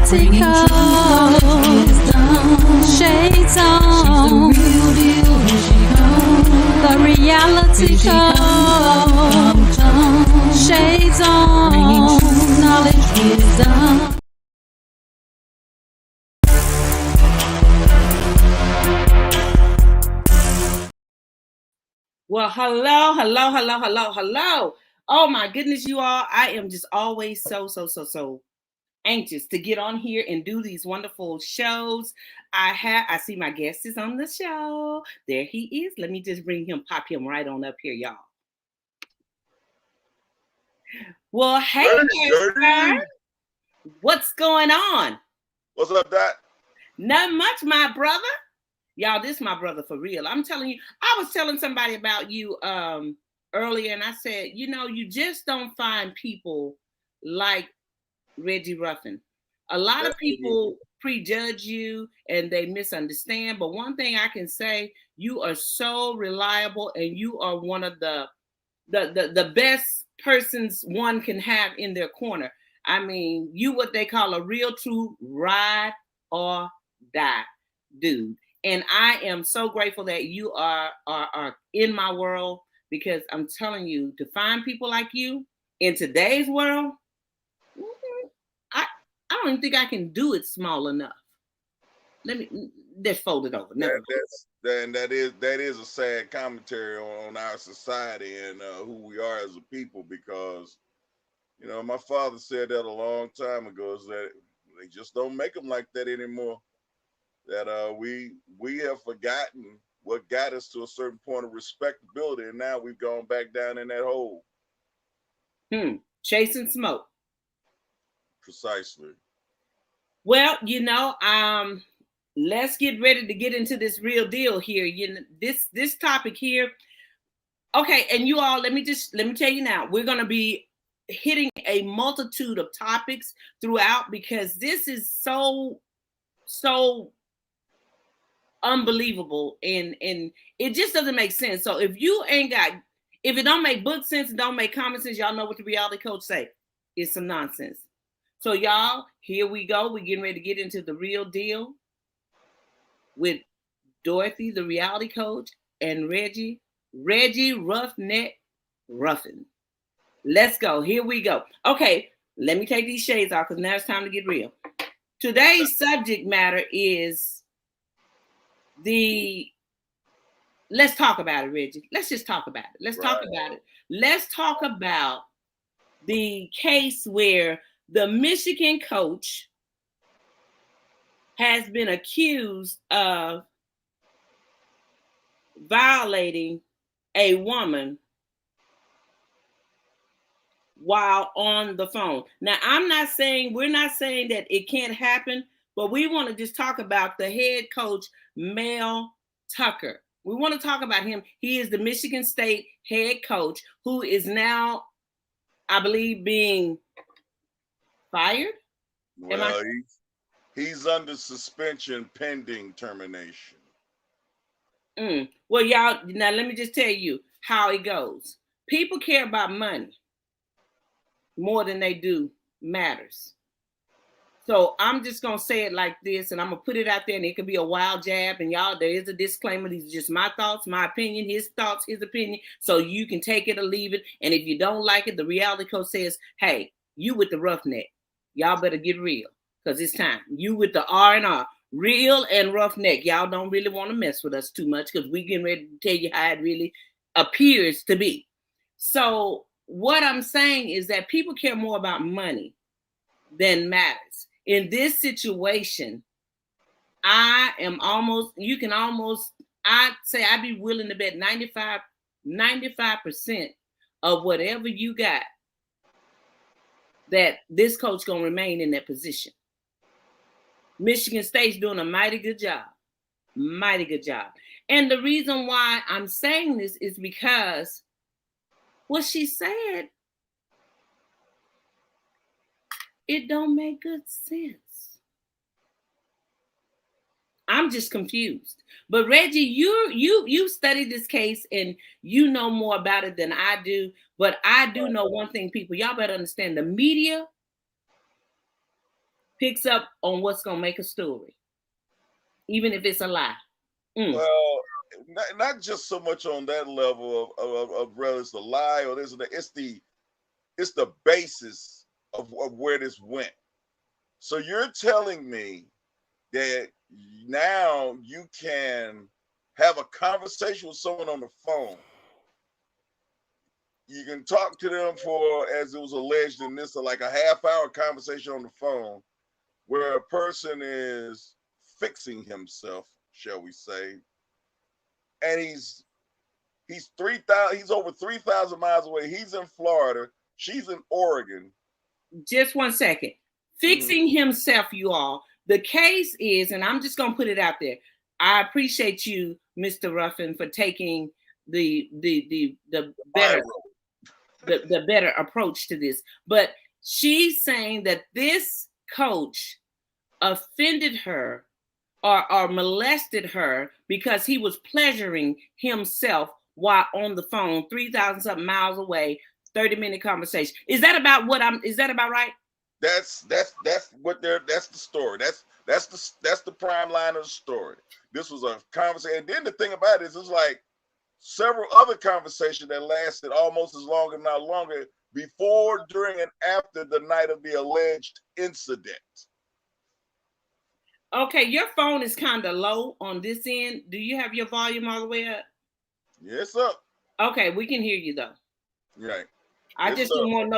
Shades on. The reality coach. Shades on. Knowledge wisdom. Well, hello. Oh my goodness, you all. I am just always so anxious to get on here and do these wonderful shows. I see my guest is on the show. There he is. Let me just pop him right on up here, y'all. Well, hey there, sir. What's going on? What's up, Doc? Not much, my brother. Y'all, this is my brother for real. I'm telling you, I was telling somebody about you earlier, and I said, you just don't find people like Reggie Ruffin. A lot of people prejudge you and they misunderstand, but one thing I can say, you are so reliable, and you are one of the best persons one can have in their corner. I mean, you what they call a real true ride or die dude. And I am so grateful that you are in my world, because I'm telling you, to find people like you in today's world, I don't even think I can do it small enough. Let me just fold it over. That is a sad commentary on our society and who we are as a people, because my father said that a long time ago, is that they just don't make them like that anymore. That we have forgotten what got us to a certain point of respectability, and now we've gone back down in that hole. Chasing smoke. Precisely. Well, let's get ready to get into this real deal here. This topic here. Okay, and you all, let me tell you now, we're gonna be hitting a multitude of topics throughout, because this is so unbelievable, and it just doesn't make sense. So if it don't make book sense, it don't make common sense, y'all know what the reality coach say. It's some nonsense. So y'all, here we go. We're getting ready to get into the real deal with Dorothy, the reality coach, and Reggie Roughneck Ruffin. Let's go. Here we go. Okay, let me take these shades off, because now it's time to get real. Today's subject matter is let's talk about it, Reggie. Let's just talk about it. Let's talk about the case where the Michigan coach has been accused of violating a woman while on the phone. Now, we're not saying that it can't happen, but we want to just talk about the head coach, Mel Tucker. We want to talk about him. He is the Michigan State head coach, who is now, I believe, being fired. Well, he's under suspension pending termination. Well, y'all, now let me just tell you how it goes. People care about money more than they do matters. So I'm just going to say it like this, and I'm going to put it out there, and it could be a wild jab. And y'all, there is a disclaimer. These are just my thoughts, my opinion, his thoughts, his opinion. So you can take it or leave it. And if you don't like it, the reality coach says, hey, you with the roughneck, y'all better get real, because it's time. You with the R&R, real and roughneck. Y'all don't really want to mess with us too much, because we getting ready to tell you how it really appears to be. So what I'm saying is that people care more about money than matters. In this situation, I'd say I'd be willing to bet 95% of whatever you got that this coach gonna remain in that position. Michigan State's doing a mighty good job. And the reason why I'm saying this is because what she said, it don't make good sense. I'm just confused. But Reggie, you studied this case and you know more about it than I do. But I do know one thing, people. Y'all better understand, the media picks up on what's gonna make a story, even if it's a lie. Well, not just so much on that level of whether it's a lie or this and that. It's the basis of where this went. So you're telling me that now you can have a conversation with someone on the phone. You can talk to them for, as it was alleged in this, like a half-hour conversation on the phone, where a person is fixing himself, shall we say, and he's 3,000, he's over 3,000 miles away. He's in Florida, she's in Oregon. Just 1 second. Fixing himself, you all. The case is, and I'm just gonna put it out there. I appreciate you, Mr. Ruffin, for taking the better the better approach to this. But she's saying that this coach offended her or molested her because he was pleasuring himself while on the phone 3,000 something miles away, 30-minute conversation. Is that about right? That's what that's the story. That's the prime line of the story. This was a conversation. And then the thing about it is it's like several other conversations that lasted almost as long, if not longer, before, during, and after the night of the alleged incident. Okay, your phone is kind of low on this end. Do you have your volume all the way up? Yes, up. Okay, we can hear you though. Right. I just didn't want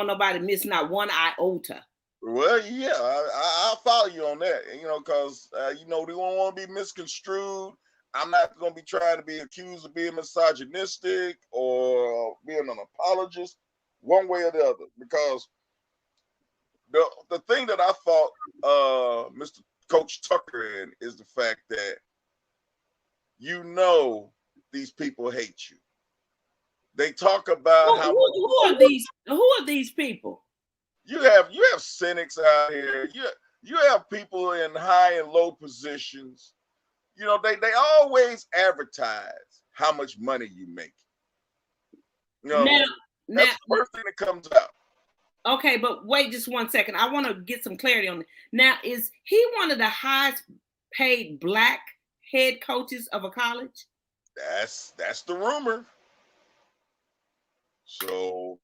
nobody missing out one iota. Well, yeah, I'll follow you on that. Because we don't want to be misconstrued. I'm not going to be trying to be accused of being misogynistic or being an apologist, one way or the other. Because the thing that I fought Mr. Coach Tucker in is the fact that these people hate you. They talk about who are these people? You have cynics out here. You have people in high and low positions. They always advertise how much money you make. That's the first thing that comes out. Okay, but wait just 1 second. I want to get some clarity on it. Now, is he one of the highest paid black head coaches of a college? That's the rumor. So,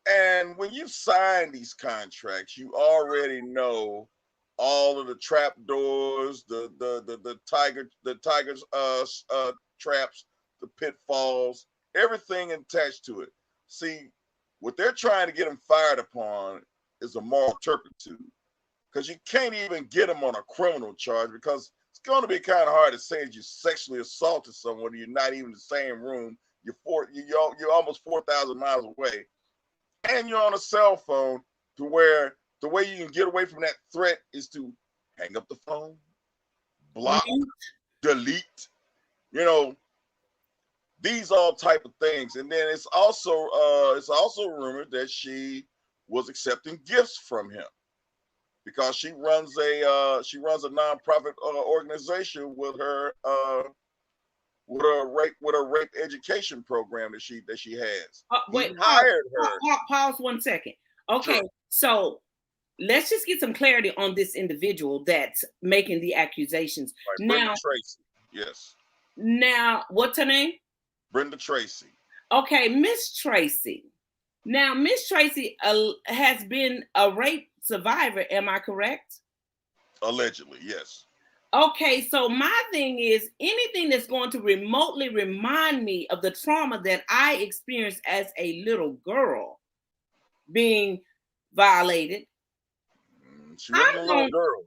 and when you sign these contracts, you already know all of the trap doors, the tiger's traps, the pitfalls, everything attached to it. See, what they're trying to get him fired upon is a moral turpitude, because you can't even get him on a criminal charge, because it's going to be kind of hard to say that you sexually assaulted someone. You're not even in the same room. You're almost 4,000 miles away, and you're on a cell phone, to where the way you can get away from that threat is to hang up the phone, block, delete, these all type of things. And then it's also rumored that she was accepting gifts from him, because she runs a nonprofit organization with her rape education program that she has. Wait, he hired her. Pause 1 second. Okay, sure. So let's just get some clarity on this individual that's making the accusations. Right, Brenda Tracy. Yes. Now, what's her name? Brenda Tracy. Okay, Miss Tracy. Now, Miss Tracy has been a rape survivor. Am I correct? Allegedly, yes. Okay, so my thing is, anything that's going to remotely remind me of the trauma that I experienced as a little girl being violated. She wasn't a little girl.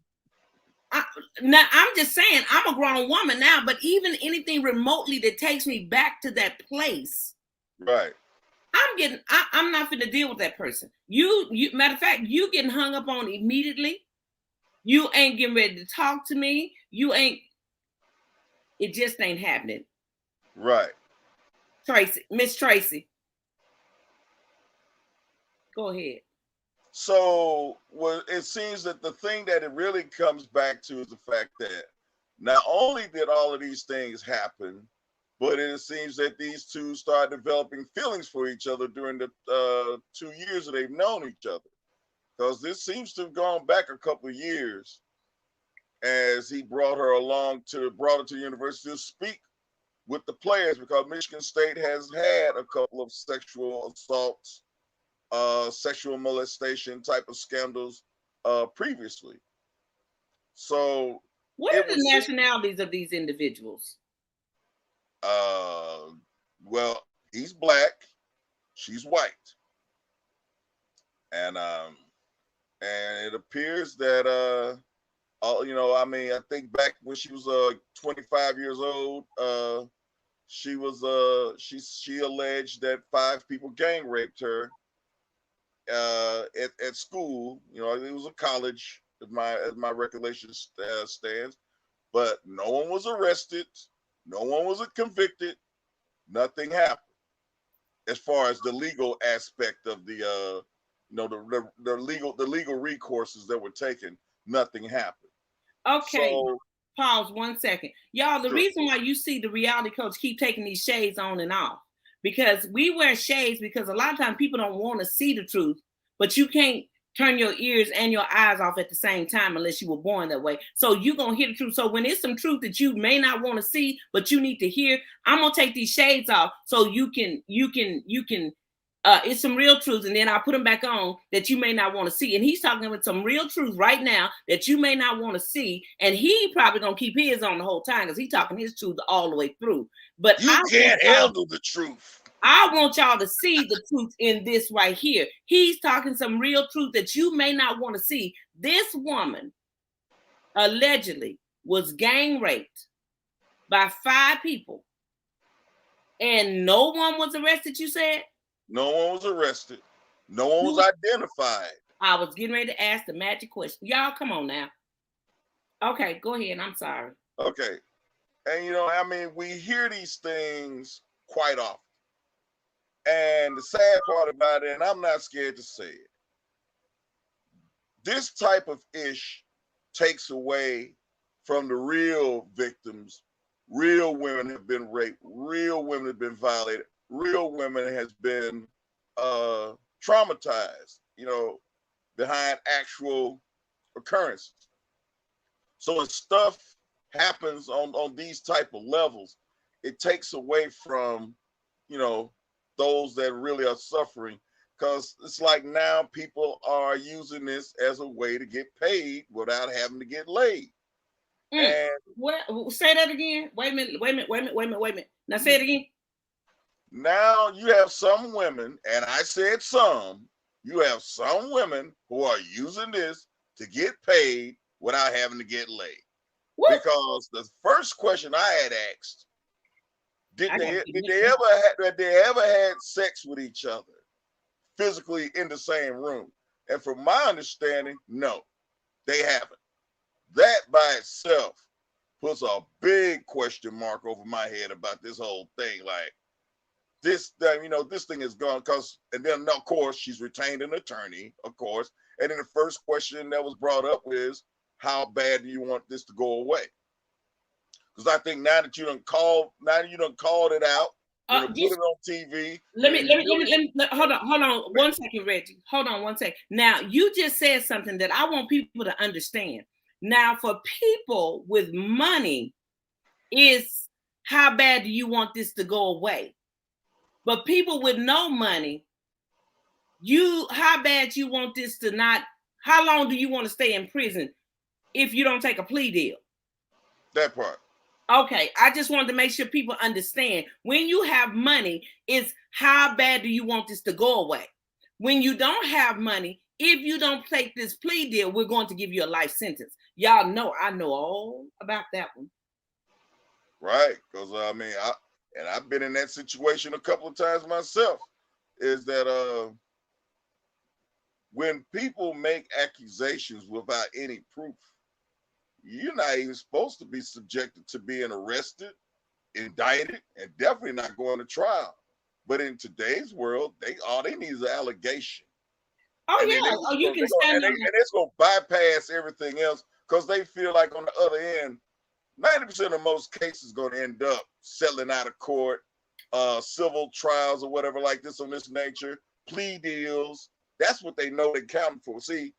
Now, I'm just saying, I'm a grown woman now, but even anything remotely that takes me back to that place. Right. I'm not going to deal with that person. You, matter of fact, you getting hung up on immediately. You ain't getting ready to talk to me. It just ain't happening. Right. Tracy, Miss Tracy. Go ahead. So, it seems that the thing that it really comes back to is the fact that not only did all of these things happen, but it seems that these two started developing feelings for each other during the 2 years that they've known each other. because this seems to have gone back a couple of years as he brought her to the university to speak with the players, because Michigan State has had a couple of sexual assaults, sexual molestation type of scandals previously. So what are the nationalities of these individuals? Well, he's black, she's white, and it appears that I think back when she was 25 years old, she alleged that 5 people gang raped her at school. You know, it was a college, as my recollection stands, but no one was arrested, no one was convicted, nothing happened as far as the legal aspect of the the legal recourses that were taken. Nothing happened. Okay. So, pause 1 second. Y'all, the sure. reason why you see the reality coach keep taking these shades on and off, because we wear shades because a lot of times people don't want to see the truth, but you can't turn your ears and your eyes off at the same time unless you were born that way. So you're going to hear the truth. So when it's some truth that you may not want to see, but you need to hear, I'm going to take these shades off so you can it's some real truth, and then I'll put them back on that you may not want to see. And he's talking about some real truth right now that you may not want to see, and he probably gonna keep his on the whole time because he's talking his truth all the way through. But you can't handle the truth. I want y'all to see the truth in this right here. He's talking some real truth that you may not want to see. This woman allegedly was gang raped by 5 people, and no one was arrested, you said? No one was arrested. No one was identified. I was getting ready to ask the magic question. Y'all, come on now. Okay, go ahead. I'm sorry. Okay. And, we hear these things quite often. And the sad part about it, and I'm not scared to say it, this type of ish takes away from the real victims. Real women have been raped. Real women have been violated. Real women has been traumatized, behind actual occurrences. So when stuff happens on these type of levels, it takes away from, those that really are suffering, because it's like now people are using this as a way to get paid without having to get laid. And what? Say that again. Wait a minute. Now say it again. Now you have some women, and I said some, you have some women who are using this to get paid without having to get laid. What? Because the first question I had asked, did they ever had sex with each other physically in the same room? And from my understanding, no, they haven't. That by itself puts a big question mark over my head about this whole thing. Like, this thing is gone, and then of course she's retained an attorney, of course. And then the first question that was brought up is, how bad do you want this to go away? Because I think now that you done called it out, put it on TV. Let me hold on 1 second, Reggie. Hold on 1 second. Now you just said something that I want people to understand. Now, for people with money, is how bad do you want this to go away? But people with no money, how bad you want this to not, how long do you want to stay in prison if you don't take a plea deal? That part. Okay, I just wanted to make sure people understand. When you have money, it's how bad do you want this to go away? When you don't have money, if you don't take this plea deal, we're going to give you a life sentence. Y'all know, I know all about that one. Right, because I've been in that situation a couple of times myself, is that when people make accusations without any proof, you're not even supposed to be subjected to being arrested, indicted, and definitely not going to trial. But in today's world, all they need is an allegation. Oh, and yeah. You can stand and it's going to bypass everything else, because they feel like on the other end, 90% of most cases going to end up settling out of court, civil trials or whatever like this on this nature, plea deals, That's what they know they counting for. See,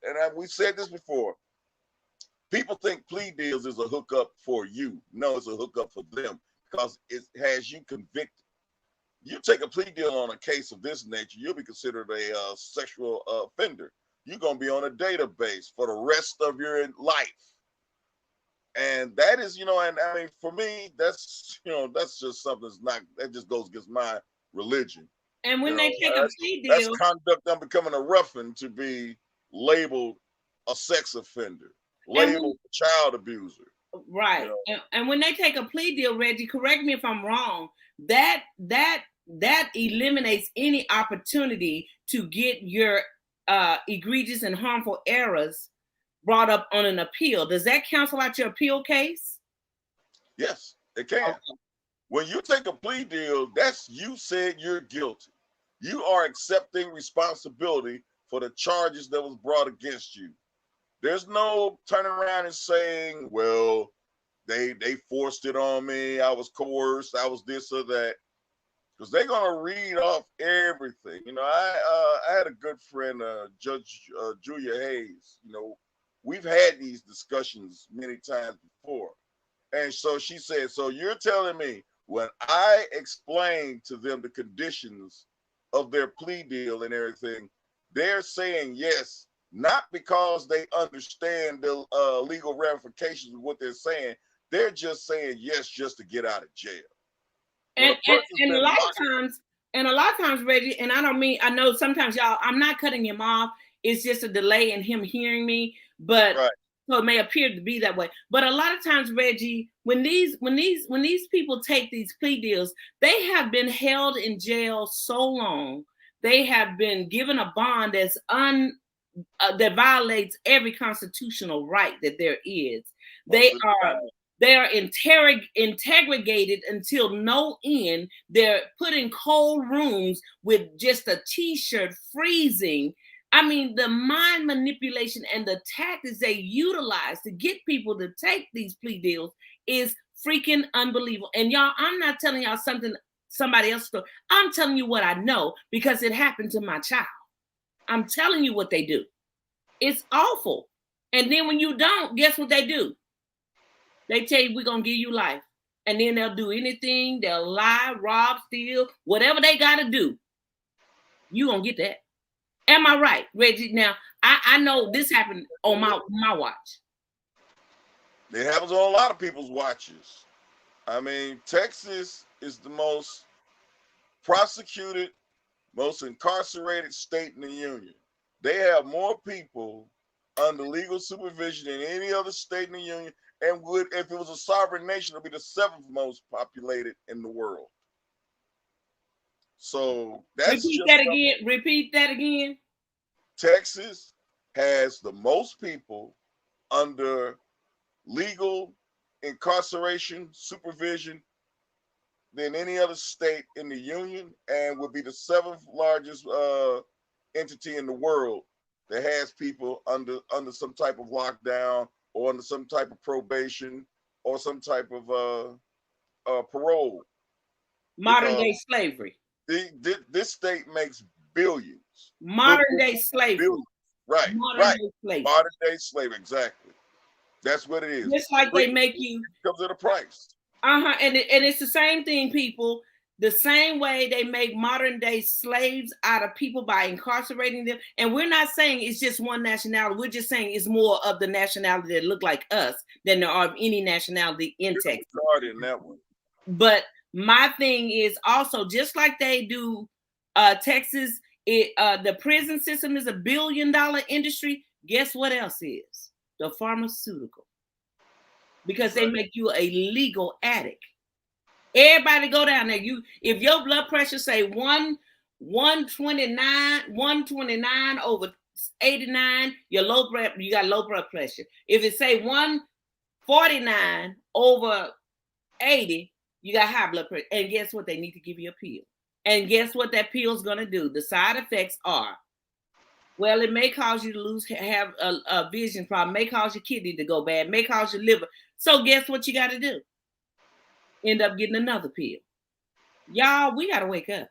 and we said this before. People think plea deals is a hookup for you. No, it's a hookup for them because it has you convicted. You take a plea deal on a case of this nature, you'll be considered a sexual offender. You're going to be on a database for the rest of your life. And that is, and I mean, for me, that's just something that just goes against my religion. And when they take a plea deal, that's conduct on becoming a ruffian to be labeled a sex offender, labeled a child abuser. Right. And when they take a plea deal, Reggie, correct me if I'm wrong, that eliminates any opportunity to get your egregious and harmful errors brought up on an appeal. Does that cancel out your appeal case? Yes, it can. Okay. When you take a plea deal, that's you said you're guilty. You are accepting responsibility for the charges that was brought against you. There's no turning around and saying, well, they forced it on me. I was coerced. I was this or that. Because they're going to read off everything. I had a good friend, Judge Julia Hayes. We've had these discussions many times before. And so she said, so you're telling me when I explained to them the conditions of their plea deal and everything, they're saying yes, not because they understand the legal ramifications of what they're saying. They're just saying yes just to get out of jail. And a lot of times, Reggie, and I know sometimes y'all, I'm not cutting him off. It's just a delay in him hearing me, but right. So it may appear to be that way. But a lot of times, Reggie, when these people take these plea deals, they have been held in jail so long, they have been given a bond that violates every constitutional right that there is. They are interrogated until no end. They're put in cold rooms with just a t-shirt, freezing. I mean, the mind manipulation and the tactics they utilize to get people to take these plea deals is freaking unbelievable. And y'all, I'm not telling y'all somebody else's story. I'm telling you what I know because it happened to my child. I'm telling you what they do. It's awful. And then when you don't, guess what they do? They tell you, we're going to give you life. And then they'll do anything. They'll lie, rob, steal, whatever they got to do. You going to get that. Am I right, Reggie? Now, I know this happened on my watch. It happens on a lot of people's watches. I mean, Texas is the most prosecuted, most incarcerated state in the union. They have more people under legal supervision than any other state in the union. And if it was a sovereign nation, it would be the 7th most populated in the world. So that's Repeat that again. Texas has the most people under legal incarceration supervision than any other state in the union, and would be the 7th largest entity in the world that has people under some type of lockdown or under some type of probation or some type of parole. Modern day slavery. This state makes billions. Modern day slavery. Billions. Right. Modern day slavery. Exactly. That's what it is. Just like they make you. Comes at a price. And it's the same thing, people. The same way they make modern day slaves out of people by incarcerating them. And we're not saying it's just one nationality. We're just saying it's more of the nationality that look like us than there are of any nationality in Texas. In that one. But my thing is also, just like they do Texas, the prison system is $1 billion industry. Guess what else is? The pharmaceutical. Because they make you a legal addict. Everybody go down there. If your blood pressure say 129 over 89, you got low blood pressure. If it say 149 over 80, you got high blood pressure. And guess what? They need to give you a pill. And guess what that pill is going to do? The side effects are, well, it may cause you to have a vision problem, may cause your kidney to go bad, may cause your liver. So guess what you got to do? End up getting another pill. Y'all, we got to wake up.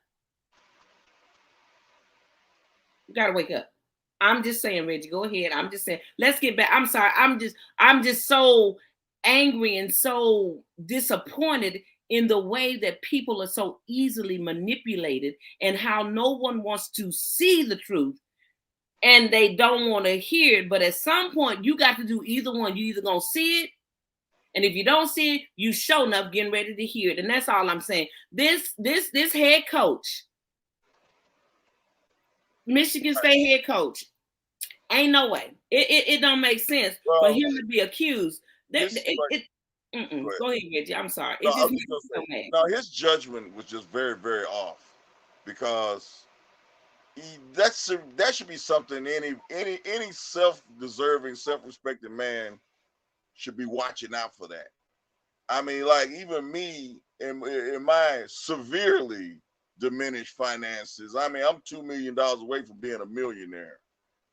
You gotta wake up. I'm just saying, Reggie, go ahead. I'm just saying, let's get back. I'm sorry. I'm just so angry and so disappointed in the way that people are so easily manipulated and how no one wants to see the truth and they don't want to hear it. But at some point, you got to do either one. You either gonna see it, and if you don't see it, you show enough getting ready to hear it. And that's all I'm saying. This head coach, Michigan State head coach, ain't no way. It don't make sense for him to be accused. Go ahead, Reggie. I'm sorry. It just makes me so mad. No, his judgment was just very, very off, because that should be something any self-deserving, self-respecting man should be watching out for that. I mean, like, even me in my severely diminished finances, I mean, I'm $2 million away from being a millionaire.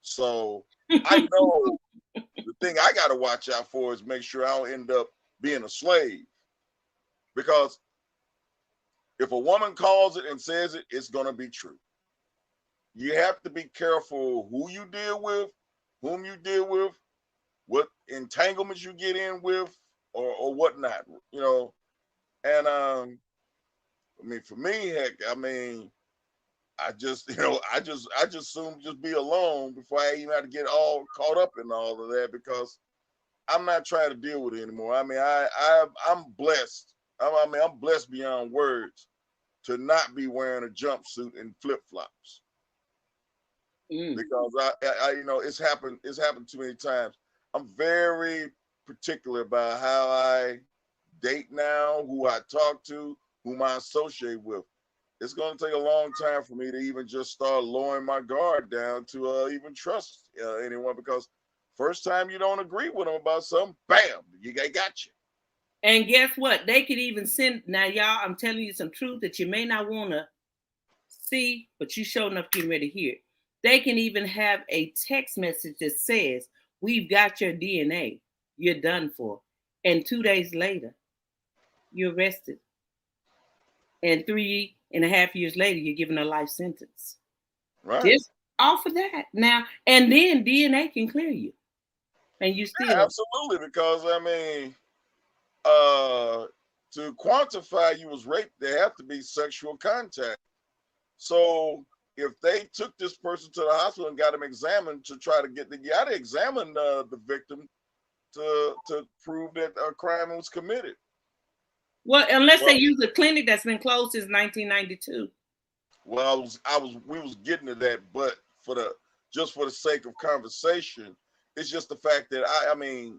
So I know the thing I got to watch out for is make sure I don't end up being a slave. Because if a woman calls it and says it, it's going to be true. You have to be careful who you deal with, whom you deal with, what entanglements you get in with, or whatnot, you know. And I mean, for me, heck, I mean, I just soon just be alone before I even have to get all caught up in all of that, because I'm not trying to deal with it anymore. I mean, I'm blessed. I'm blessed beyond words to not be wearing a jumpsuit and flip flops, because I you know, it's happened too many times. I'm very particular about how I date now, who I talk to, whom I associate with. It's going to take a long time for me to even just start lowering my guard down to even trust anyone, because first time you don't agree with them about something, bam, they got you. And guess what? They could even send, now y'all, I'm telling you some truth that you may not want to see, but you sure enough getting ready to hear. They can even have a text message that says, "We've got your DNA. You're done for." And 2 days later, you're arrested. And 3.5 years later, you're given a life sentence. Right. Just off of that. Now, and then DNA can clear you. And you still. Yeah, absolutely, because I mean, to quantify you was raped, there have to be sexual contact. So if they took this person to the hospital and got them examined to try to you got to examine the victim to prove that a crime was committed. Well, unless they use a clinic that's been closed since 1992. Well, we was getting to that, but for the sake of conversation, it's just the fact that I mean,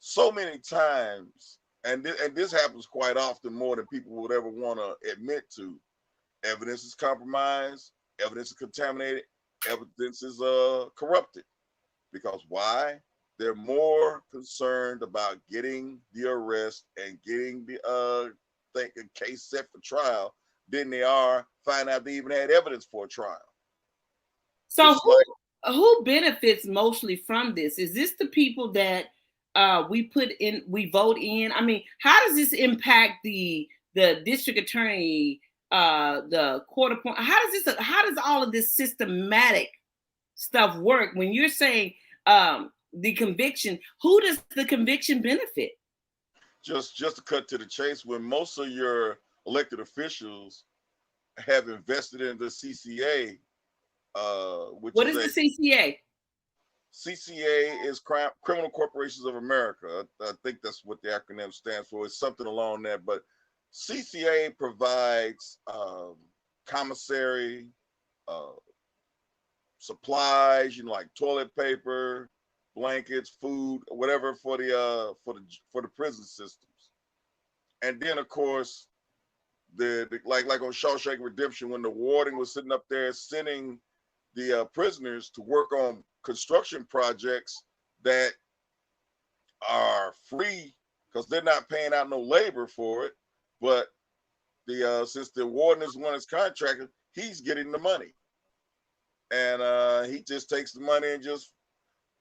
so many times, and this happens quite often, more than people would ever want to admit to. Evidence is compromised, evidence is contaminated, evidence is corrupted. Because why? They're more concerned about getting the arrest and getting the case set for trial than they are finding out they even had evidence for a trial. So who benefits mostly from this? Is this the people that we vote in? I mean, how does this impact the district attorney, the court appointment? How does all of this systematic stuff work? When you're saying the conviction, who does the conviction benefit? Just to cut to the chase, when most of your elected officials have invested in the CCA, what is the CCA? CCA is Criminal Corporations of America. I think that's what the acronym stands for. It's something along that. But CCA provides commissary, supplies, you know, like toilet paper, blankets, food, whatever for the prison systems. And then, of course, like on Shawshank Redemption, when the warden was sitting up there sending the prisoners to work on construction projects that are free because they're not paying out no labor for it, but since the warden is one that's contracted, he's getting the money, and he just takes the money and just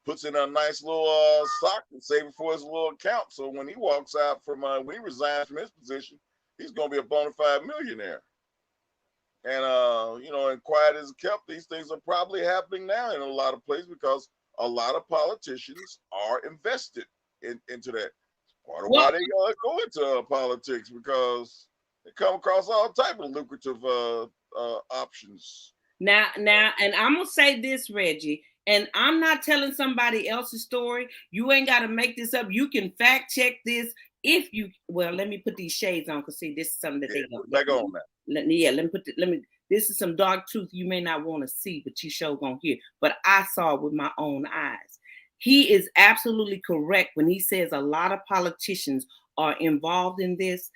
puts in a nice little sock and save it for his little account. So when he walks out when he resigns from his position, he's going to be a bona fide millionaire. And and quiet as kept, these things are probably happening now in a lot of places because a lot of politicians are invested into that. Part of Well, why they go into politics, because they come across all type of lucrative options. now, and I'm gonna say this, Reggie, and I'm not telling somebody else's story. You ain't got to make this up. You can fact check this if you. Well, let me put these shades on, cause see, this is something that Yeah, they go. back on that. Let me put. Let me. This is some dark truth you may not want to see, but you sure gonna hear. But I saw it with my own eyes. He is absolutely correct when he says a lot of politicians are involved in this.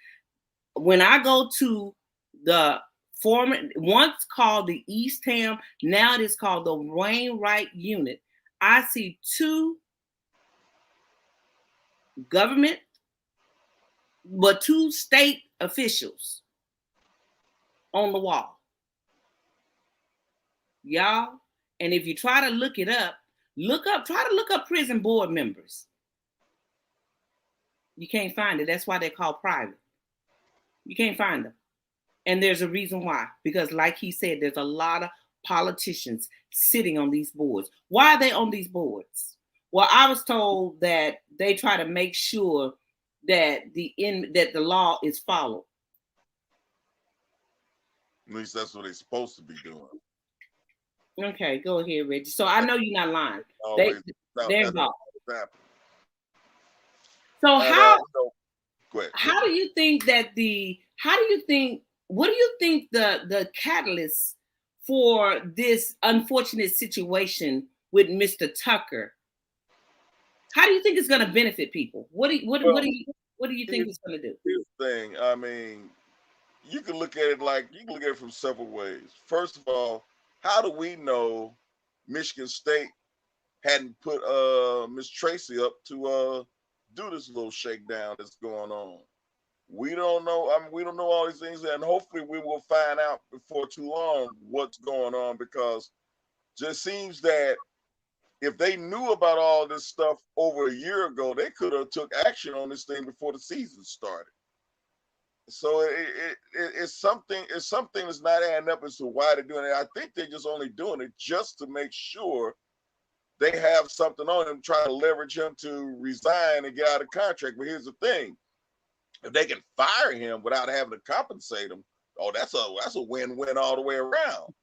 When I go to the former, once called the East Ham, now it is called the Wainwright Unit, I see two government, but two state officials on the wall. Y'all, and if you try to look it up, try to look up prison board members. You can't find it. That's why they're called private. You can't find them. And there's a reason why. Because like he said, there's a lot of politicians sitting on these boards. Why are they on these boards? Well, I was told that they try to make sure that the law is followed. At least that's what they're supposed to be doing. Okay, go ahead, Reggie. So I know you're not lying. Always, They're involved. So go ahead. How do you think what do you think the catalyst for this unfortunate situation with Mr. Tucker? How do you think it's going to benefit people? What do you think it's going to do? Here's the thing. I mean, you can look at it from several ways. First of all, how do we know Michigan State hadn't put Miss Tracy up to do this little shakedown that's going on? We don't know. I mean, we don't know all these things, and hopefully we will find out before too long what's going on, because it just seems that if they knew about all this stuff over a year ago, they could have took action on this thing before the season started. So it's something that's not adding up as to why they're doing it. I think they're just only doing it just to make sure they have something on him, try to leverage him to resign and get out of contract. But here's the thing: if they can fire him without having to compensate him, oh, that's a win-win all the way around.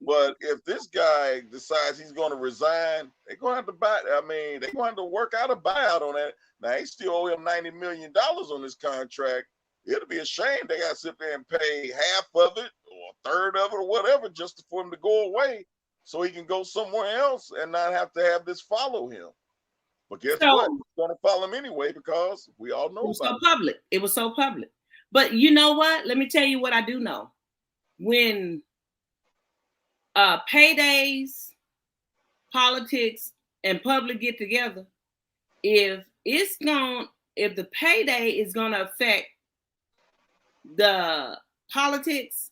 But if this guy decides he's going to resign, they're going to have to they're going to have to work out a buyout on that. Now, they still owe him $90 million on this contract. It'll be a shame they got to sit there and pay half of it or a third of it or whatever just for him to go away so he can go somewhere else and not have to have this follow him. But guess what? It's going to follow him anyway, because we all know It was so public. But you know what? Let me tell you what I do know. When paydays, politics, and public get together, if the payday is going to affect the politics,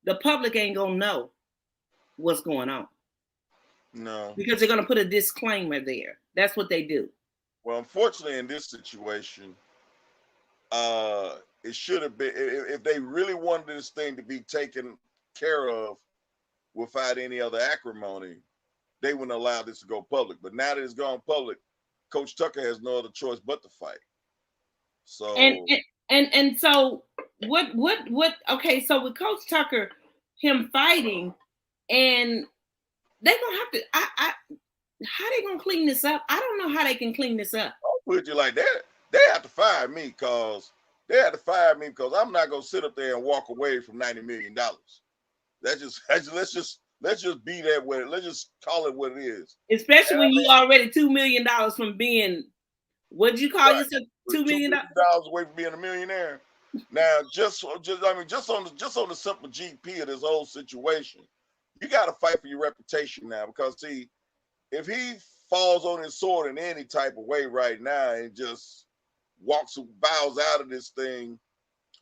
the public ain't going to know what's going on. No. Because they're going to put a disclaimer there. That's what they do. Well, unfortunately, in this situation, it should have been, if they really wanted this thing to be taken care of without any other acrimony, they wouldn't allow this to go public. But now that it's gone public, Coach Tucker has no other choice but to fight. So and so what okay, so with Coach Tucker, him fighting, and they're gonna have to how they gonna clean this up? I don't know how they can clean this up. I'll put you like that. They have to fire me because I'm not gonna sit up there and walk away from $90 million. Let's just be that way. Let's just call it what it is. Especially when you already $2 million from being, what did you call yourself? $2 million away from being a millionaire. Now, just on the simple GP of this whole situation, you got to fight for your reputation now, because see, if he falls on his sword in any type of way right now and just bows out of this thing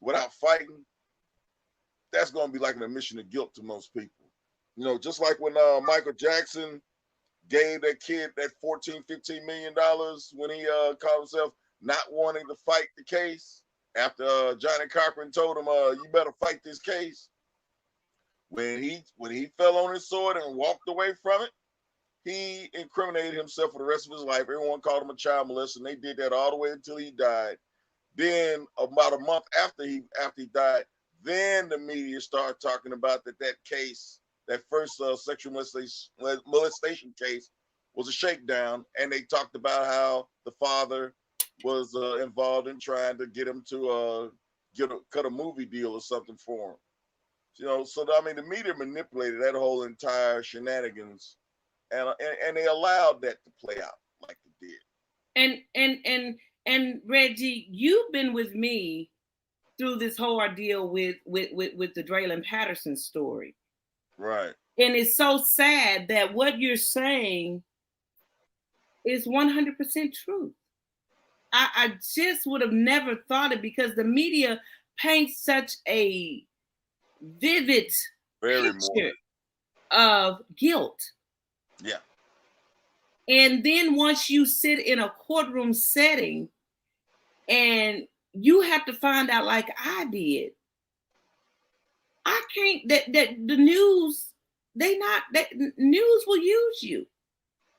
without fighting, that's going to be like an admission of guilt to most people. You know, just like when Michael Jackson gave that kid that $14-15 million when he called himself not wanting to fight the case after Johnny Cochran told him, you better fight this case. When he fell on his sword and walked away from it, he incriminated himself for the rest of his life. Everyone called him a child molester, and they did that all the way until he died. Then about a month after he died, then the media started talking about that case, that first sexual molestation case, was a shakedown, and they talked about how the father was involved in trying to get him to cut a movie deal or something for him. You know, so I mean, the media manipulated that whole entire shenanigans, and they allowed that to play out like it did. And Reggie, you've been with me through this whole ordeal with the Dorothy Patterson story, right? And it's so sad that what you're saying is 100% true. I just would have never thought it, because the media paints such a vivid picture of guilt. Yeah. And then once you sit in a courtroom setting and you have to find out, like I did, I can't, that the news, news will use you.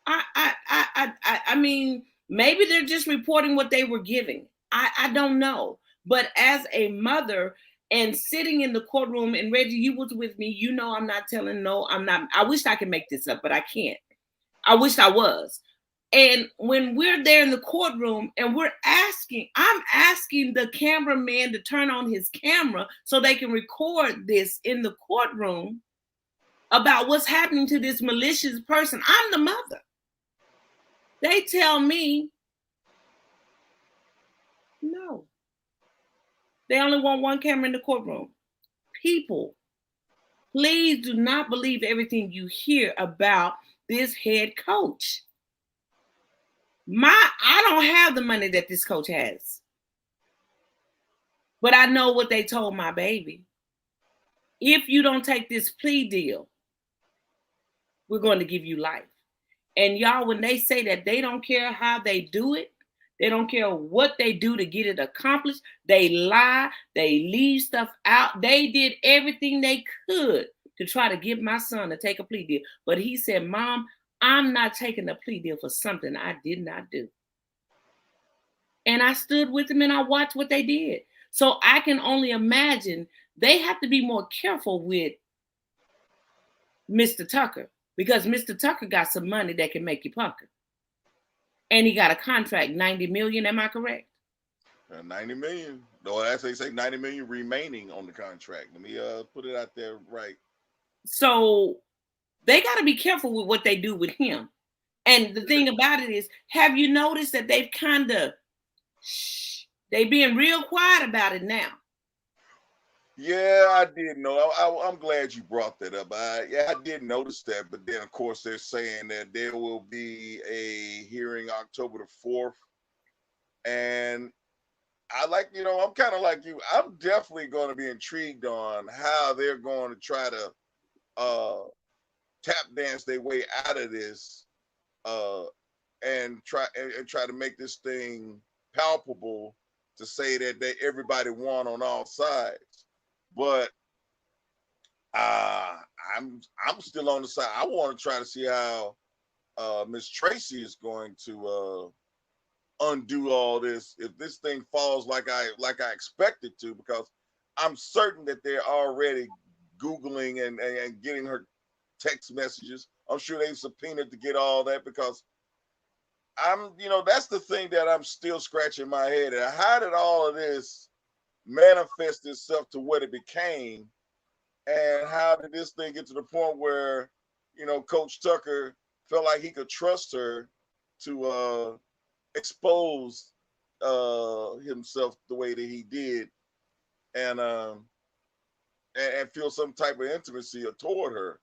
I mean, maybe they're just reporting what they were giving. I don't know. But as a mother and sitting in the courtroom, and Reggie, you was with me, you know, I'm not telling, no, I'm not. I wish I could make this up, but I can't. I wish I was. And when we're there in the courtroom and I'm asking the cameraman to turn on his camera so they can record this in the courtroom about what's happening to this malicious person. I'm the mother. They tell me, no. They only want one camera in the courtroom. People, please do not believe everything you hear about this head coach. I don't have the money that this coach has. But I know what they told my baby. If you don't take this plea deal, we're going to give you life. And y'all, when they say that they don't care how they do it, they don't care what they do to get it accomplished, they lie, they leave stuff out. They did everything they could to try to get my son to take a plea deal. But he said, Mom, I'm not taking a plea deal for something I did not do. And I stood with them and I watched what they did. So I can only imagine they have to be more careful with Mr. Tucker, because Mr. Tucker got some money that can make you pucker. And he got a contract, 90 million, am I correct? 90 million. No, that's they say 90 million remaining on the contract. Let me put it out there right. So they got to be careful with what they do with him. And the thing about it is, have you noticed that they've kind of, they being real quiet about it now? Yeah, I did know. I'm glad you brought that up. I did notice that. But then, of course, they're saying that there will be a hearing October the 4th. And I'm kind of like you. I'm definitely going to be intrigued on how they're going to try to tap dance their way out of this and try to make this thing palpable, to say that everybody won on all sides. But I'm still on the side. I want to try to see how Miss Tracy is going to undo all this if this thing falls like I expect it to, because I'm certain that they're already Googling and getting her text messages. I'm sure they've subpoenaed to get all that, because that's the thing that I'm still scratching my head at. How did all of this manifest itself to what it became, and how did this thing get to the point where Coach Tucker felt like he could trust her to expose himself the way that he did, and feel some type of intimacy toward her.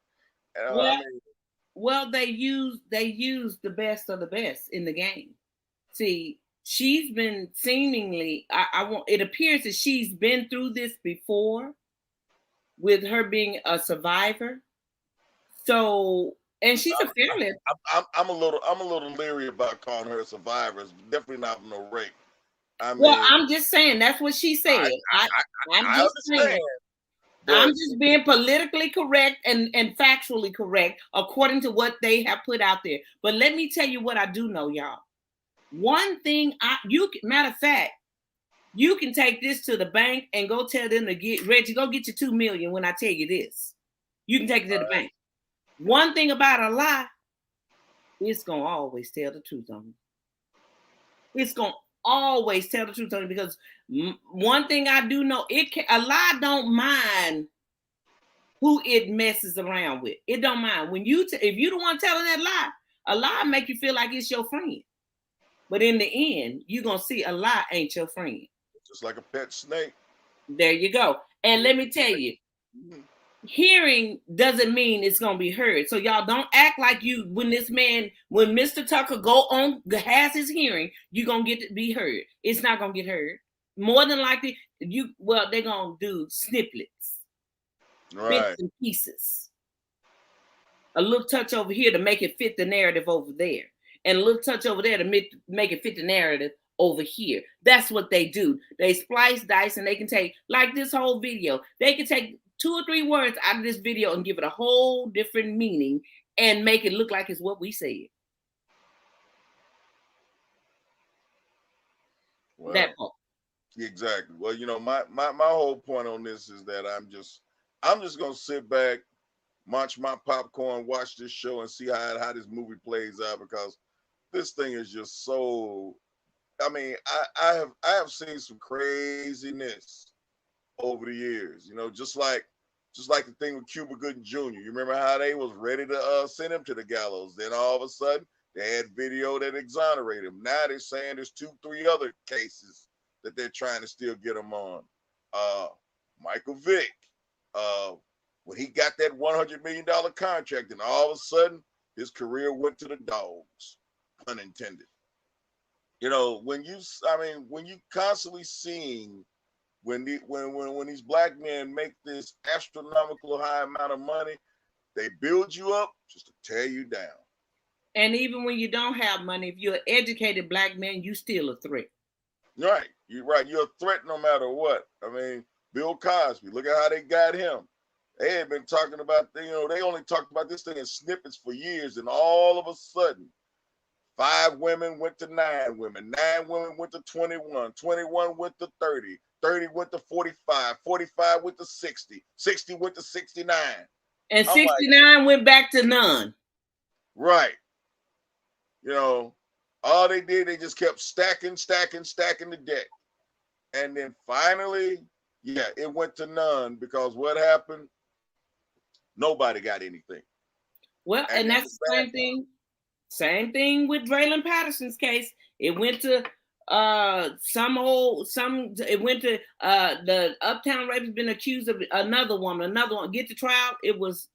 Well, they use the best of the best in the game. See, she's been seemingly, it appears that she's been through this before, with her being a survivor. So, and she's a fairly. I'm a little leery about calling her survivors. Definitely not no rape. I'm just saying that's what she said. I'm just saying. I'm just being politically correct and factually correct according to what they have put out there. But let me tell you what I do know, y'all. One thing matter of fact, you can take this to the bank and go tell them to get Reggie, go get your $2 million when I tell you this. You can take it to the bank. One thing about a lie, it's gonna always tell the truth on you. It's gonna always tell the truth on you, because one thing I do know, a lie don't mind who it messes around with. It don't mind when if you the one telling that lie, a lie make you feel like it's your friend, but in the end, you're gonna see a lie ain't your friend. Just like a pet snake. There you go. And let me tell you, hearing doesn't mean it's gonna be heard. So y'all don't act like when Mr. Tucker has his hearing, you're gonna get to be heard. It's not gonna get heard. More than likely, they're gonna do snippets, bits and pieces. A little touch over here to make it fit the narrative over there, and a little touch over there to make it fit the narrative over here. That's what they do. They splice, dice, and they can take, like this whole video, they can take 2 or 3 words out of this video and give it a whole different meaning and make it look like it's what we said. Well, that part. Exactly. Well, my whole point on this is that I'm just gonna sit back, munch my popcorn, watch this show, and see how this movie plays out, because this thing is just so. I mean, I have seen some craziness over the years, just like the thing with Cuba Gooding Jr. You remember how they was ready to send him to the gallows? Then all of a sudden they had video that exonerated him. Now they're saying there's 2-3 other cases that they're trying to still get him on. Michael Vick, when he got that $100 million contract, and all of a sudden his career went to the dogs, pun intended. When you constantly seeing when these black men make this astronomical high amount of money, they build you up just to tear you down. And even when you don't have money, if you're an educated black man, you still a threat. Right. You're right. You're a threat no matter what. I mean, Bill Cosby, look at how they got him. They had been talking about, they only talked about this thing in snippets for years, and all of a sudden, 5 women went to 9 women. 9 women went to 21. 21 went to 30. 30 went to 45. 45 went to 60. 60 went to 69. And 69 went back to none. Right. All they did, they just kept stacking the deck. And then finally, it went to none, because what happened? Nobody got anything. Well, and that's the same thing. Same thing with Dorothy Patterson's case. It went to it went to the Uptown Rape has been accused of another one. Get to trial. It was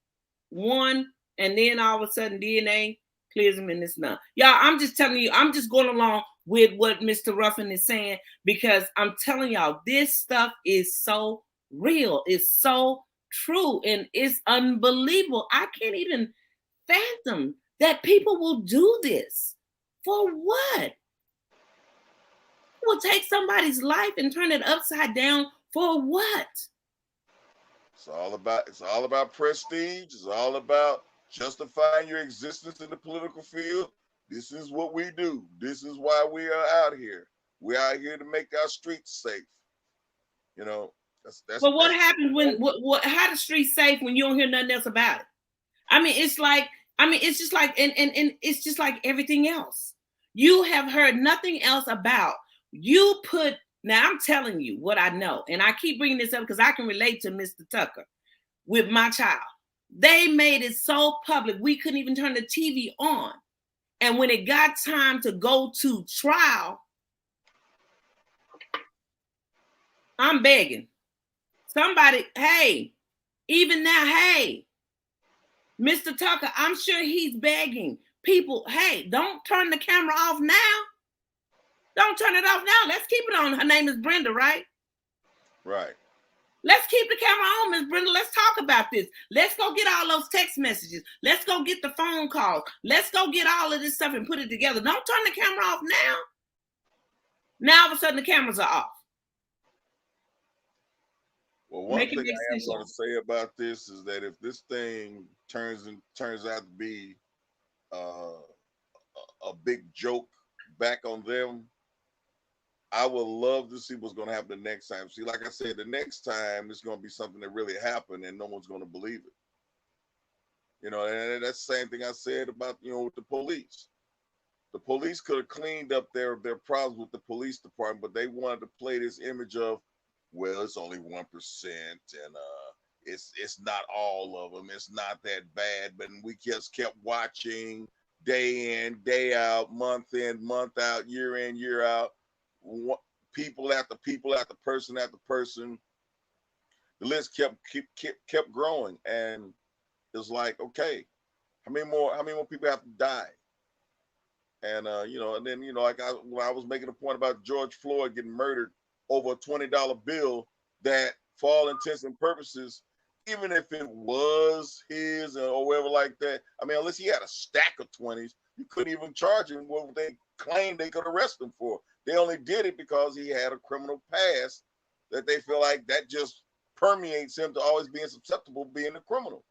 one, and then all of a sudden DNA clears him and it's none. Y'all, I'm just telling you, I'm just going along with what Mr. Ruffin is saying, because I'm telling y'all, this stuff is so real. It's so true, and it's unbelievable. I can't even fathom that people will do this. For what? Will take somebody's life and turn it upside down for what? It's all about prestige. It's all about justifying your existence in the political field. This is what we do. This is why we are out here. We're out here to make our streets safe. That's. But what happens how the streets safe when you don't hear nothing else about it? It's just like, and it's just like everything else. You have heard nothing else about. Now I'm telling you what I know, and I keep bringing this up because I can relate to Mr. Tucker with my child. They made it so public, we couldn't even turn the TV on. And when it got time to go to trial, I'm begging somebody, hey, even now, hey, Mr. Tucker, I'm sure he's begging people, hey, don't turn the camera off now. Don't turn it off now. Let's keep it on. Her name is Brenda, right? Right. Let's keep the camera on, Miss Brenda. Let's talk about this. Let's go get all those text messages. Let's go get the phone calls. Let's go get all of this stuff and put it together. Don't turn the camera off now. Now all of a sudden the cameras are off. Well, one thing I am going to say about this is that if this thing turns out to be a big joke back on them, I would love to see what's going to happen the next time. See, like I said, the next time it's going to be something that really happened and no one's going to believe it. You know, and that's the same thing I said about, with the police. The police could have cleaned up their problems with the police department, but they wanted to play this image of, well, it's only 1%, and it's not all of them. It's not that bad, but we just kept watching day in, day out, month in, month out, year in, year out, people after people after person. The list kept growing, and it's like, okay, how many more people have to die? And and then when I was making a point about George Floyd getting murdered over a $20 bill, that for all intents and purposes, even if it was his or whatever like that, I mean, unless he had a stack of 20s, you couldn't even charge him what they claimed they could arrest him for. They only did it because he had a criminal past that they feel like that just permeates him to always being susceptible to being a criminal.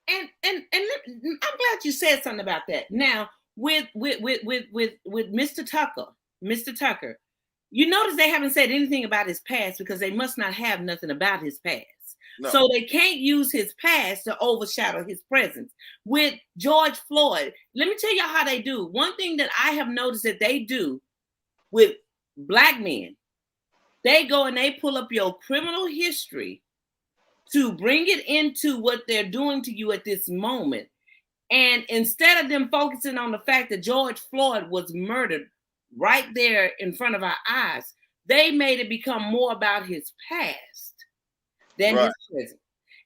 And I'm glad you said something about that. Now, with Mr. Tucker, you notice they haven't said anything about his past because they must not have nothing about his past. No. So they can't use his past to overshadow his presence. With George Floyd, let me tell you how they do. One thing that I have noticed that they do with Black men, they go and they pull up your criminal history to bring it into what they're doing to you at this moment. And instead of them focusing on the fact that George Floyd was murdered right there in front of our eyes, they made it become more about his past than his present.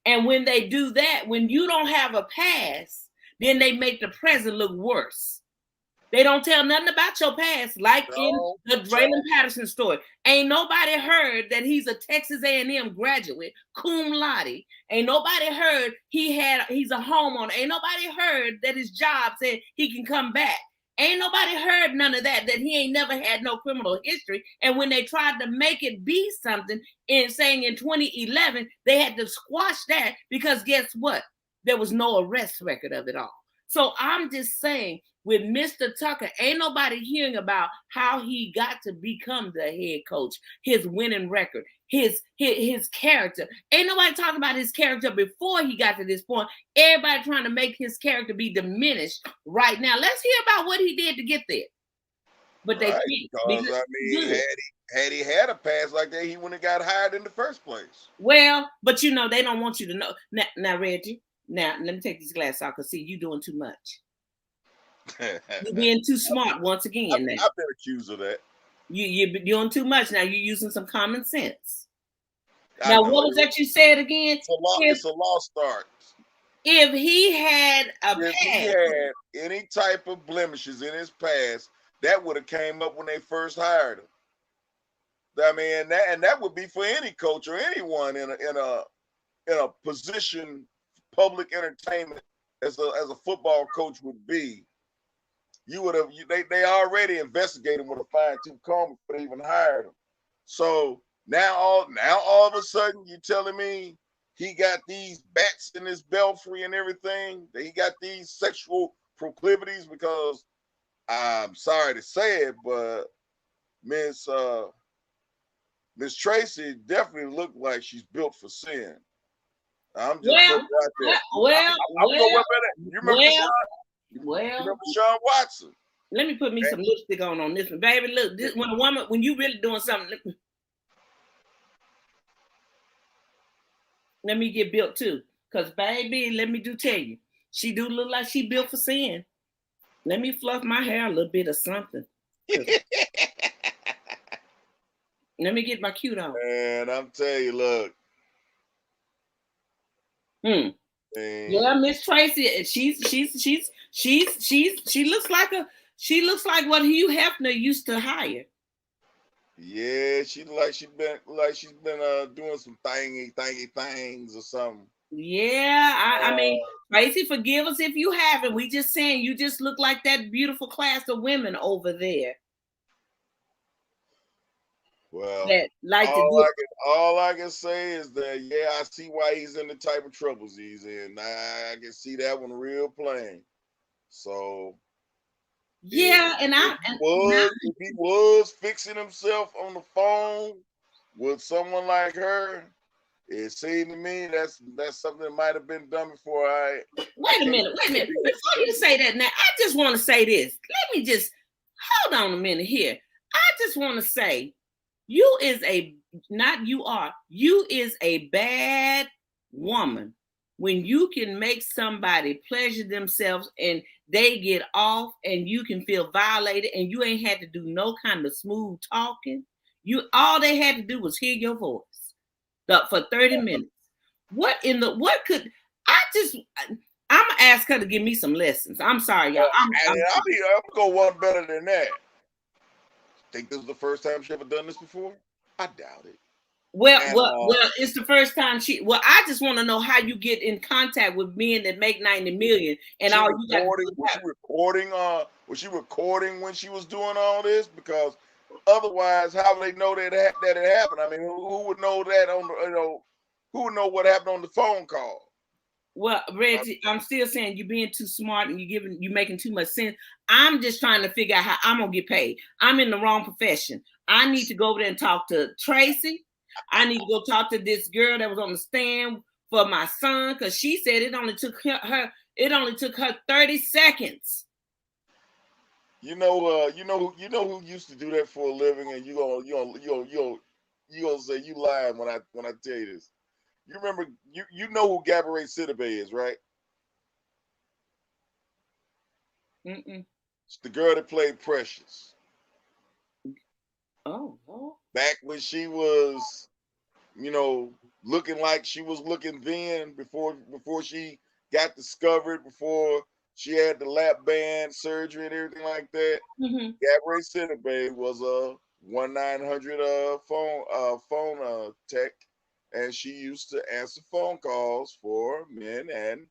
And when they do that, when you don't have a past, then they make the present look worse. They don't tell nothing about your past, like in the Dorothy Patterson story. Ain't nobody heard that he's a Texas A&M graduate, cum laude. Ain't nobody heard he's a homeowner. Ain't nobody heard that his job said he can come back. Ain't nobody heard none of that he ain't never had no criminal history. And when they tried to make it be something saying in 2011, they had to squash that because guess what? There was no arrest record of it all. So I'm just saying, with Mr. Tucker, ain't nobody hearing about how he got to become the head coach, his winning record, his character. Ain't nobody talking about his character before he got to this point. Everybody trying to make his character be diminished right now. Let's hear about what he did to get there. But they can't. Because I mean, had he had a past like that, he wouldn't have got hired in the first place. Well, but they don't want you to know. Now Reggie, now let me take these glasses off because see, you doing too much. You're being too smart once again. I've been accused of that. You're doing too much now. You're using some common sense. Now, what was that you said again? It's a lost art. If he had he had any type of blemishes in his past, that would have came up when they first hired him. I mean, that would be for any coach or anyone in a position, public entertainment as a football coach would be. You would have they already investigated with a fine-tooth comb before they even hired him. So now all of a sudden you're telling me he got these bats in his belfry and everything, that he got these sexual proclivities, because I'm sorry to say it, but Miss Tracy definitely looked like she's built for sin. I'm just putting it out there. You remember Sean Watson? Let me put me some lipstick on this one, baby. Look, this when you really doing something, let me get built too, cause baby, let me tell you, she do look like she built for sin. Let me fluff my hair a little bit or something. Let me get my cute on. And I'm telling you, look. Yeah, Miss Tracy, she looks like what Hugh Hefner used to hire. Yeah, she's been doing some thingy things or something. Yeah, I mean, Tracy, forgive us if you haven't. We just saying you just look like that beautiful class of women over there. Well, that like to do. all I can say is that yeah, I see why he's in the type of troubles he's in. I can see that one real plain. So if Yeah, and if I he and was if he was fixing himself on the phone with someone like her, it seemed to me that's something that might have been done before. I wait a can't minute, wait a minute. be Before you say that, now I just want to say this. Let me just hold on a minute here. I just want to say, you is a not you are you is a bad woman when you can make somebody pleasure themselves and they get off and you can feel violated and you ain't had to do no kind of smooth talking. You all they had to do was hear your voice for 30 minutes. What could I just I'm gonna ask her to give me some lessons. I'm sorry, y'all. I'm gonna go one better than that. Think this is the first time she ever done this before? I doubt it. Well, And well, it's the first time she. Well, I just want to know how you get in contact with men that make 90 million, and all you got to do was she recording when she was doing all this? Because otherwise, how would they know that it happened? I mean, who would know that on the who would know what happened on the phone call? Well, Reggie, I'm still saying you're being too smart and you're making too much sense. I'm just trying to figure out how I'm gonna get paid. I'm in the wrong profession. I need to go over there and talk to Tracy. I need to go talk to this girl that was on the stand for my son because she said it only took her 30 seconds. You know who used to do that for a living, and you gonna say you lying when I tell you this. You remember you know who Gabourey Sidibe is, right? Mm-mm. It's the girl that played Precious. Oh. Back when she was, looking like she was looking then before she got discovered, before she had the lap band surgery and everything like that. Mm-hmm. Gabourey Sidibe was a 1-900 phone tech, and she used to answer phone calls for men, and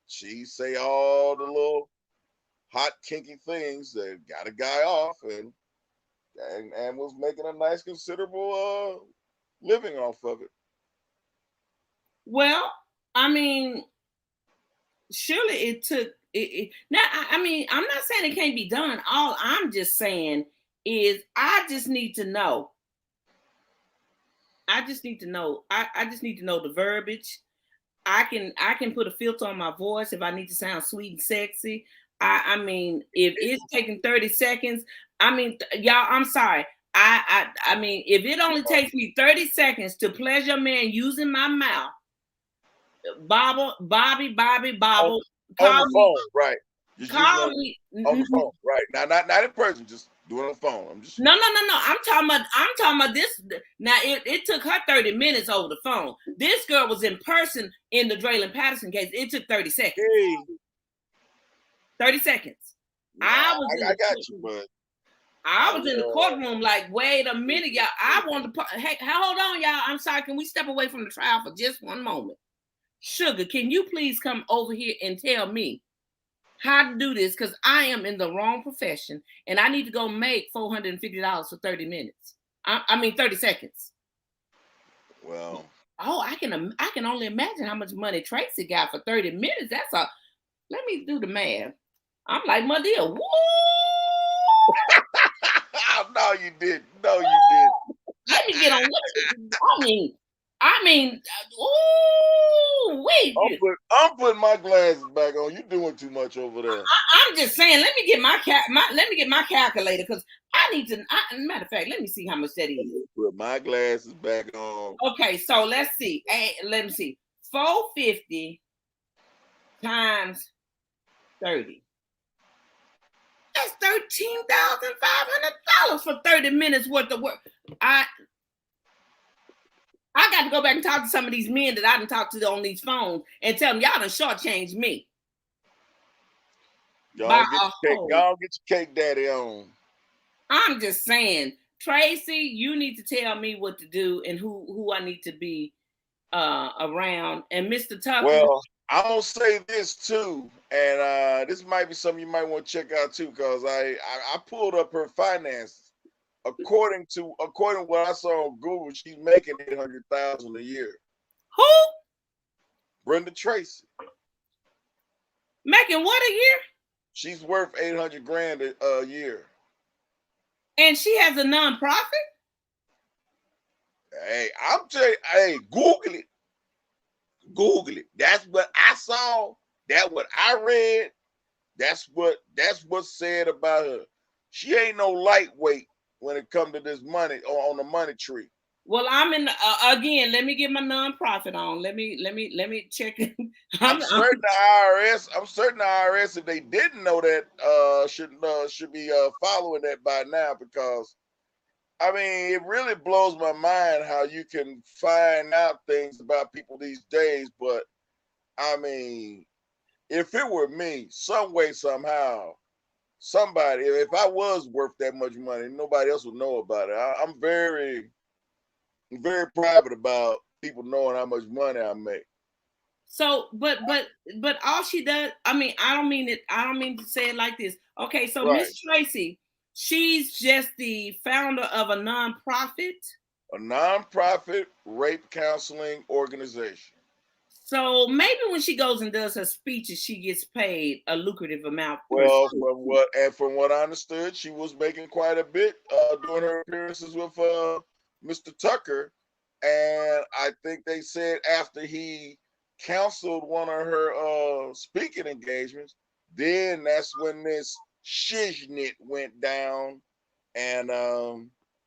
she say all the little hot kinky things that got a guy off and was making a nice considerable living off of it. Well, I mean, surely it took it. Now, I mean, I'm not saying it can't be done. All I'm just saying is I just need to know. I just need to know. I just need to know the verbiage. I can put a filter on my voice if I need to sound sweet and sexy. I mean, if it's taking 30 seconds, I mean, y'all, I'm sorry. I mean, if it only takes me 30 seconds to pleasure a man using my mouth, Bobby, On call the me, phone, right? Just call me. on the phone, right? Not in person, just doing it on the phone. I'm just No. I'm talking about this. Now it took her 30 minutes over the phone. This girl was in person in the Dorothy Patterson case. It took 30 seconds. hey. 30 seconds. I got you, but I was in the courtroom like, wait a minute, y'all. I want to hey, hold on, y'all. I'm sorry. Can we step away from the trial for just one moment? Sugar, can you please come over here and tell me how to do this? Because I am in the wrong profession and I need to go make $450 for 30 minutes. I mean 30 seconds. Well, oh, I can only imagine how much money Tracy got for 30 minutes. Let me do the math. I'm like, my dear, woo! No, you did. No, you did. Let me get on. I mean, ooh, wait. I'm putting my glasses back on. You doing too much over there. I'm just saying. Let me get my calculator because I need to. Matter of fact, let me see how much that is. Put my glasses back on. Okay, so let's see. Let me see. 450 times 30. That's $13,500 for 30 minutes worth of work. I got to go back and talk to some of these men that I done talked to on these phones and tell them y'all done shortchanged me. Y'all get your cake daddy on. I'm just saying, Tracy, you need to tell me what to do and who I need to be around. And Mr. Tucker. Well, I'm gonna say this too, and this might be something you might want to check out too, because I pulled up her finances, according to what I saw on Google, she's making $800,000 a year. Who? Brenda Tracy. Making what a year? She's worth $800,000 a year. And she has a nonprofit? Hey, I'm telling you, hey, Google it. Google it. That's what I saw. That's what I read. That's what's said about her. She ain't no lightweight when it comes to this money on the money tree. Well, I'm in again. Let me get my nonprofit on. Let me check it. I'm certain the IRS, if they didn't know that, should be following that by now, because I mean, it really blows my mind how you can find out things about people these days. But I mean, if it were me, some way, somehow, somebody, if I was worth that much money, nobody else would know about it. I'm very private about people knowing how much money I make. So, but all she does, I mean, I don't mean to say it like this. Okay, so Right. Miss Tracy, she's just the founder of a nonprofit. A nonprofit rape counseling organization. So maybe when she goes and does her speeches, she gets paid a lucrative amount. Well, from what I understood, she was making quite a bit doing her appearances with Mr. Tucker, and I think they said after he canceled one of her speaking engagements, then that's when this shiznit went down, and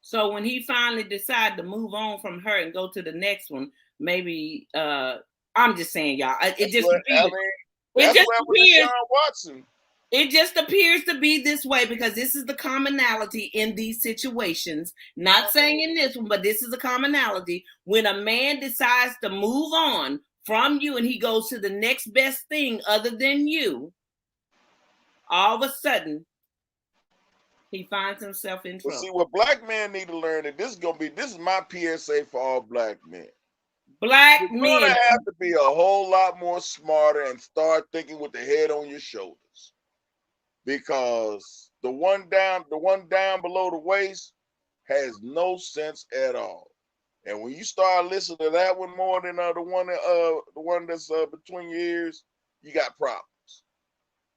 so when he finally decided to move on from her and go to the next one, maybe I'm just saying, y'all, it just appears. Watson. It just appears to be this way because this is the commonality in these situations. Not saying in this one, but this is a commonality. When a man decides to move on from you and he goes to the next best thing other than you, all of a sudden he finds himself in trouble. See, what black men need to learn, that this is my PSA for all black men. Black men You're gonna have to be a whole lot more smarter and start thinking with the head on your shoulders, because the one down below the waist has no sense at all. And when you start listening to that one more than the one that's between your ears, you got problems.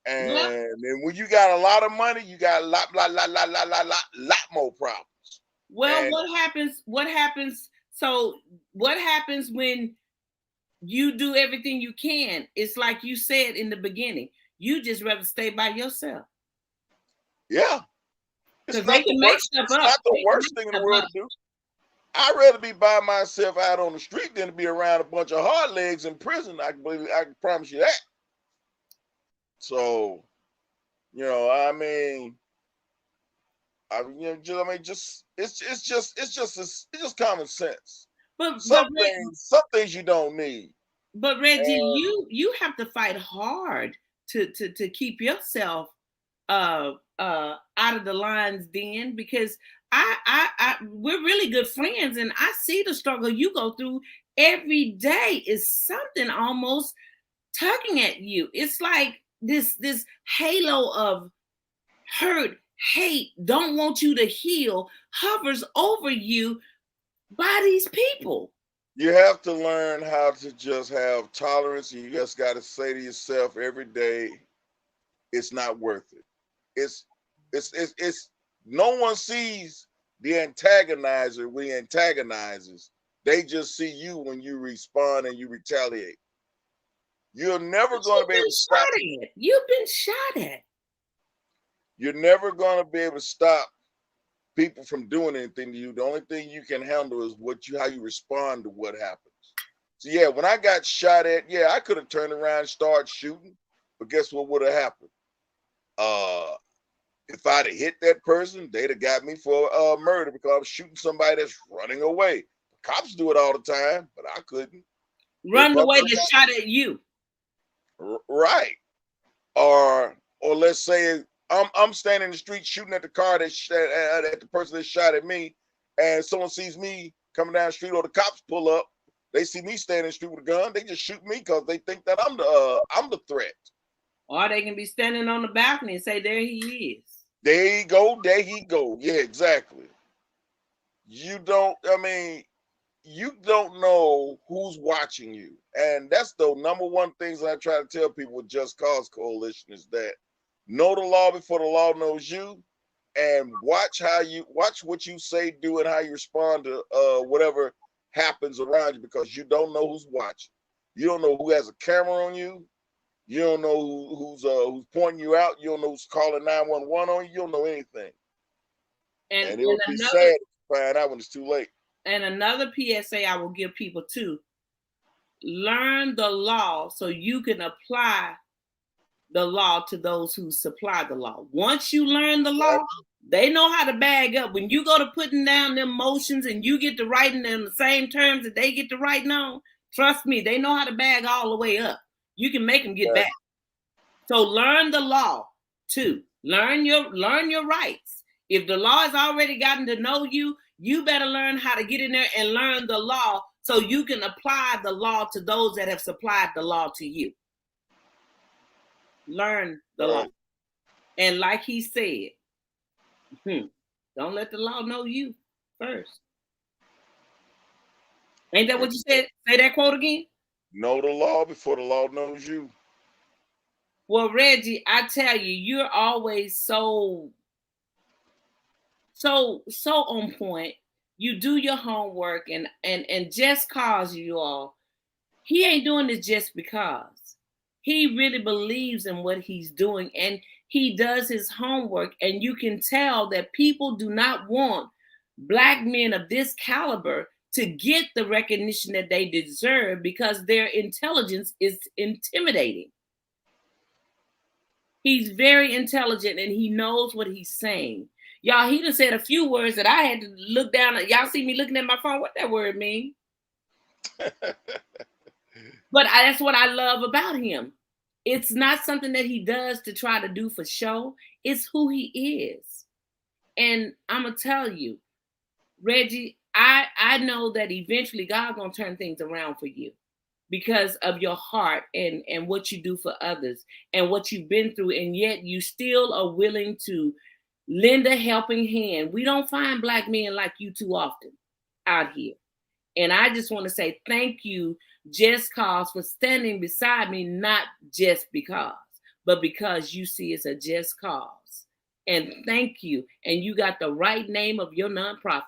And then when you got a lot of money, you got a lot more problems. Well, and what happens? So what happens when you do everything you can? It's like you said in the beginning. You just rather stay by yourself. Yeah. Because they can make stuff up. It's not the worst thing in the world to do. I'd rather be by myself out on the street than to be around a bunch of hard legs in prison. I can promise you that. So, I mean, it's just common sense. But some things you don't need. But Reggie, you have to fight hard to keep yourself out of the lion's den, because we're really good friends, and I see the struggle you go through every day. Is something almost tugging at you. It's like this halo of hurt, hate, don't want you to heal hovers over you by these people. You have to learn how to just have tolerance, and you just got to say to yourself every day, it's not worth it. It's no one sees the antagonizer when he antagonizes. They just see you when you respond and you retaliate. You're never going to be able to stop it. You've been shot at. You're never going to be able to stop people from doing anything to you. The only thing you can handle is how you respond to what happens. So yeah, when I got shot at, I could have turned around and started shooting, but guess what would have happened? If I'd have hit that person, they'd have got me for murder because I was shooting somebody that's running away. Cops do it all the time, but I couldn't. Run away that shot at you. Right. Or let's say I'm standing in the street shooting at the car at the person that shot at me, and someone sees me coming down the street, or the cops pull up. They see me standing in the street with a gun. They just shoot me because they think that I'm the threat. Or they can be standing on the balcony and say, "There he is." There he go. Yeah, exactly. you don't know who's watching you. And that's the number one things I try to tell people with Just Cause Coalition is that know the law before the law knows you, and watch what you say, do, and how you respond to whatever happens around you, because you don't know who's watching. You don't know who has a camera on you. You don't know who's pointing you out. You don't know who's calling 911 on you. You don't know anything. And it would be sad to find out when it's too late. And another PSA I will give people too: learn the law so you can apply the law to those who supply the law. Once you learn the law, they know how to bag up. When you go to putting down them motions and you get to writing in the same terms that they get to writing on, trust me, they know how to bag all the way up. You can make them get back. So learn the law too. Learn your rights. If the law has already gotten to know you, you better learn how to get in there and learn the law so you can apply the law to those that have supplied the law to you. Learn the law. And like he said, don't let the law know you first. Ain't that what you said? Say that quote again. Know the law before the law knows you. Well, Reggie, I tell you, you're always so on point. You do your homework, and Just Cause, you all, he ain't doing this just because. He really believes in what he's doing, and he does his homework, and you can tell that people do not want Black men of this caliber to get the recognition that they deserve because their intelligence is intimidating. He's very intelligent, and he knows what he's saying. Y'all, he done said a few words that I had to look down at. Y'all see me looking at my phone. What that word mean? But that's what I love about him. It's not something that he does to try to do for show. It's who he is. And I'm going to tell you, Reggie, I know that eventually God's going to turn things around for you because of your heart and what you do for others and what you've been through. And yet you still are willing to lend a helping hand. We don't find Black men like you too often out here. And I just want to say thank you, Just Cause, for standing beside me, not just because, but because you see it's a just cause. And thank you. And you got the right name of your nonprofit,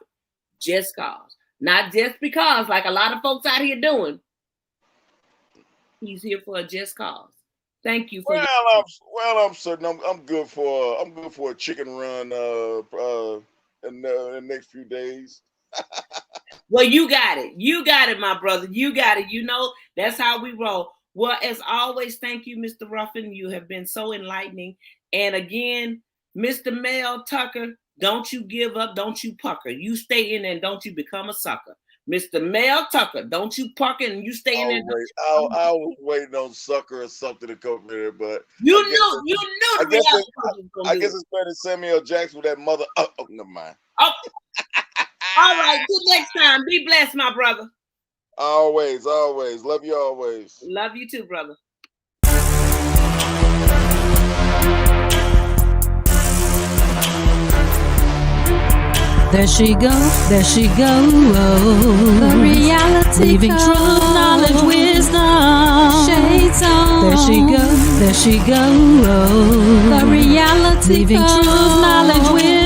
Just Cause. Not just because, like a lot of folks out here doing. He's here for a just cause. Thank you for I'm certain I'm good for a chicken run in the next few days. Well, you got it. You got it, my brother. You got it. You know, that's how we roll. Well, as always, thank you, Mr. Ruffin. You have been so enlightening. And again, Mr. Mel Tucker, don't you give up. Don't you pucker. You stay in there and don't you become a sucker. Mr. Mel Tucker, don't you pucker and you stay in there. I was waiting on sucker or something to come here, but you knew. I guess it's better than Samuel Jackson with that mother. Oh, never mind. Oh. All right, till next time. Be blessed, my brother. Always. Love you always. Love you too, brother. There she go, the reality leaving truth, knowledge, wisdom, shades on. There she go, the reality leaving truth, knowledge, wisdom.